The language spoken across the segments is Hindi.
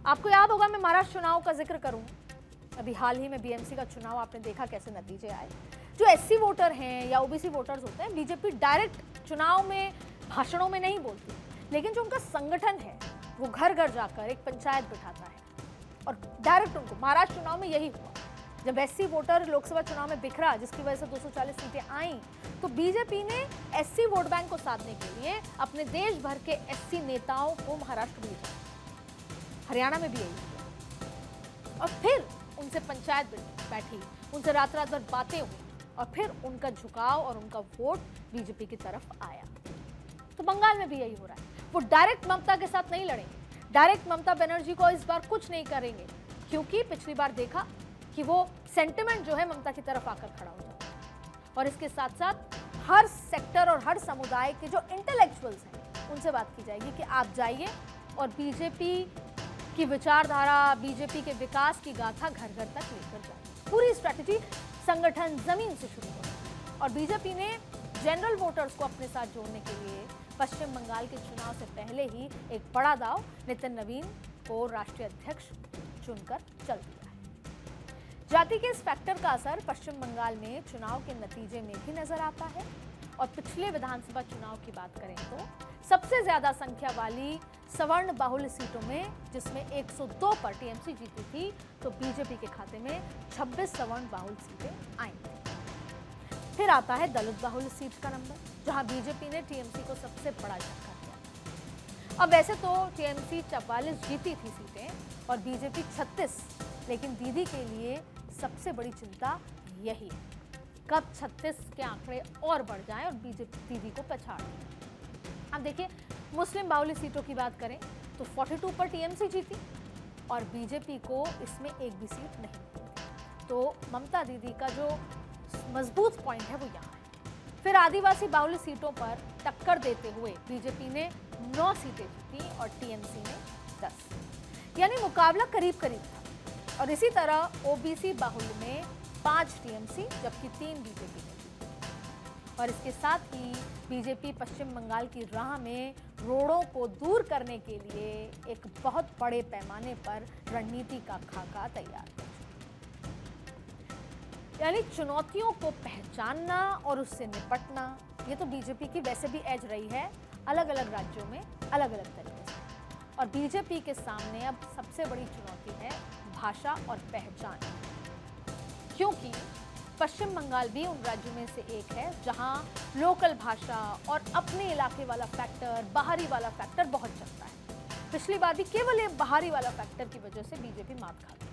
आपको याद होगा, मैं महाराष्ट्र चुनाव का जिक्र करूं। अभी हाल ही में बीएमसी का चुनाव आपने देखा कैसे नतीजे आए। जो एससी वोटर हैं या ओबीसी वोटर्स होते हैं, बीजेपी डायरेक्ट चुनाव में भाषणों में नहीं बोलती, लेकिन जो उनका संगठन है वो घर घर जाकर एक पंचायत बिठाता है और डायरेक्ट उनको, महाराष्ट्र चुनाव में यही हुआ। जब एससी वोटर लोकसभा चुनाव में बिखरा, जिसकी वजह से 240 सीटें आईं, तो बीजेपी ने एससी वोट बैंक को साधने के लिए अपने देश भर के एससी नेताओं को महाराष्ट्र भेजा। हरियाणा में भी यही हुआ और फिर उनसे पंचायत बैठी, उनसे रात रात भर बातें हुई और फिर उनका झुकाव और उनका वोट बीजेपी की तरफ आया। तो बंगाल में भी यही हो रहा है। वो डायरेक्ट ममता के साथ नहीं लड़ेंगे, डायरेक्ट ममता बनर्जी को इस बार कुछ नहीं करेंगे, क्योंकि पिछली बार देखा कि वो सेंटिमेंट जो है ममता की तरफ आकर खड़ा हो जाता है। और इसके साथ साथ हर सेक्टर और हर समुदाय के जो इंटेलेक्चुअल्स हैं उनसे बात की जाएगी कि आप जाइए और बीजेपी की विचारधारा, बीजेपी के विकास की गाथा घर घर तक लेकर जाइए। पूरी स्ट्रैटेजी संगठन जमीन से शुरू हो। और बीजेपी ने जनरल वोटर्स को अपने साथ जोड़ने के लिए पश्चिम बंगाल के चुनाव से पहले ही एक बड़ा दांव नितिन नवीन को राष्ट्रीय अध्यक्ष चुनकर चल दिया है। जाति के इस फैक्टर का असर पश्चिम बंगाल में चुनाव के नतीजे में भी नजर आता है। और पिछले विधानसभा चुनाव की बात करें तो सबसे ज्यादा संख्या वाली सवर्ण बाहुल्य सीटों में, जिसमें 102 पर टीएमसी जीती थी, तो बीजेपी के खाते में 26 सवर्ण बाहुल्य सीटें आई थी। फिर आता है दलित बाहुल्य सीट का नंबर, जहां बीजेपी ने टीएमसी को सबसे बड़ा झटका दिया। अब वैसे तो टीएमसी 44 जीती थी सीटें और बीजेपी 36, लेकिन दीदी के लिए सबसे बड़ी चिंता यही है, कब 36 के आंकड़े और बढ़ जाएं और बीजेपी दीदी को पछाड़ दें। अब देखिए, मुस्लिम बाहुल्य सीटों की बात करें तो 42 पर टीएमसी जीती और बीजेपी को इसमें एक भी सीट नहीं। तो ममता दीदी का जो मजबूत पॉइंट है वो यहाँ है। फिर आदिवासी बाहुल्य सीटों पर टक्कर देते हुए बीजेपी ने 9 सीटें जीती और टीएमसी ने 10, यानी मुकाबला करीब करीब था। और इसी तरह ओबीसी बाहुल्य में 5 टीएमसी जबकि 3 बीजेपी ने जीती। और इसके साथ ही बीजेपी पश्चिम बंगाल की राह में रोड़ों को दूर करने के लिए एक बहुत बड़े पैमाने पर रणनीति का खाका तैयार कर चुकी है। यानी चुनौतियों को पहचानना और उससे निपटना, ये तो बीजेपी की वैसे भी एज रही है अलग अलग राज्यों में अलग अलग तरीके से। और बीजेपी के सामने अब सबसे बड़ी चुनौती है भाषा और पहचान, क्योंकि पश्चिम बंगाल भी उन राज्यों में से एक है जहां लोकल भाषा और अपने इलाके वाला फैक्टर, बाहरी वाला फैक्टर बहुत चलता है। पिछली बार भी केवल ये बाहरी वाला फैक्टर की वजह से बीजेपी मात खा गई।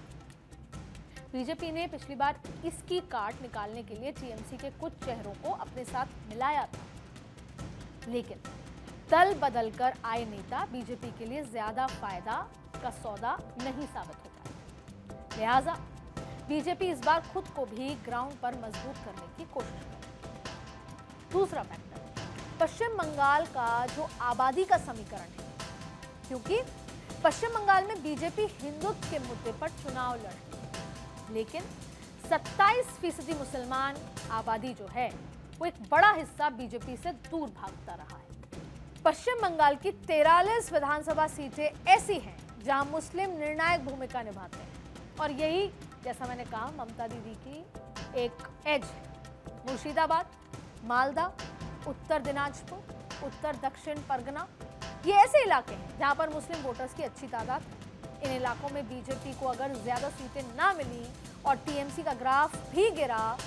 बीजेपी ने पिछली बार इसकी काट निकालने के लिए टीएमसी के कुछ चेहरों को अपने साथ मिलाया था, लेकिन दल बदलकर आए नेता बीजेपी के लिए ज्यादा फायदा का सौदा नहीं साबित होता। लिहाजा बीजेपी इस बार खुद को भी ग्राउंड पर मजबूत करने की कोशिश करे। दूसरा फैक्टर पश्चिम बंगाल का जो आबादी का समीकरण है, क्योंकि पश्चिम बंगाल में बीजेपी हिंदुत्व के मुद्दे पर चुनाव लड़ी, लेकिन 27% मुसलमान आबादी जो है वो एक बड़ा हिस्सा बीजेपी से दूर भागता रहा है। पश्चिम बंगाल की 43 विधानसभा सीटें ऐसी हैं जहां मुस्लिम निर्णायक भूमिका निभाते हैं, और यही, जैसा मैंने कहा, ममता दीदी की एक एज है। मुर्शिदाबाद, मालदा, उत्तर दिनाजपुर, उत्तर दक्षिण परगना, ये ऐसे इलाके हैं जहां पर मुस्लिम वोटर्स की अच्छी तादाद। इन इलाकों में बीजेपी को अगर ज्यादा सीटें ना मिली और टीएमसी का ग्राफ भी गिरा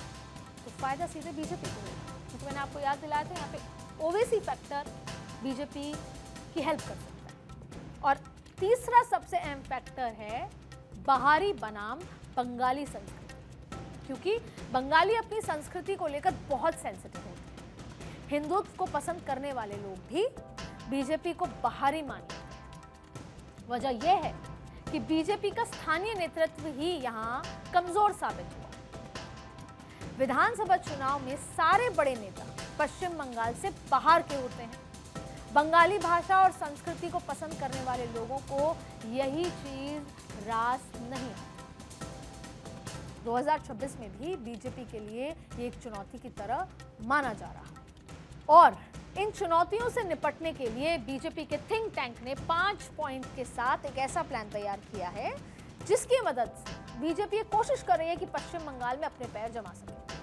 तो फायदा सीधे बीजेपी को मिलेगा, क्योंकि मैंने आपको याद दिलाया था यहाँ पे ओबीसी फैक्टर बीजेपी की हेल्प कर सकता है। और तीसरा सबसे अहम फैक्टर है बाहरी बनाम बंगाली संस्कृति, क्योंकि बंगाली अपनी संस्कृति को लेकर बहुत सेंसिटिव होते हैं। हिंदुत्व को पसंद करने वाले लोग भी बीजेपी को बाहरी मान लेते हैं। वजह यह है कि बीजेपी का स्थानीय नेतृत्व ही यहां कमजोर साबित हुआ। विधानसभा चुनाव में सारे बड़े नेता पश्चिम बंगाल से बाहर के होते हैं। बंगाली भाषा और संस्कृति को पसंद करने वाले लोगों को यही चीज रास नहीं आती। 2026 में भी बीजेपी के लिए ये एक चुनौती की तरह माना जा रहा है। और इन चुनौतियों से निपटने के लिए बीजेपी के थिंक टैंक ने 5 पॉइंट के साथ एक ऐसा प्लान तैयार किया है जिसकी मदद से बीजेपी कोशिश कर रही है कि पश्चिम बंगाल में अपने पैर जमा सके।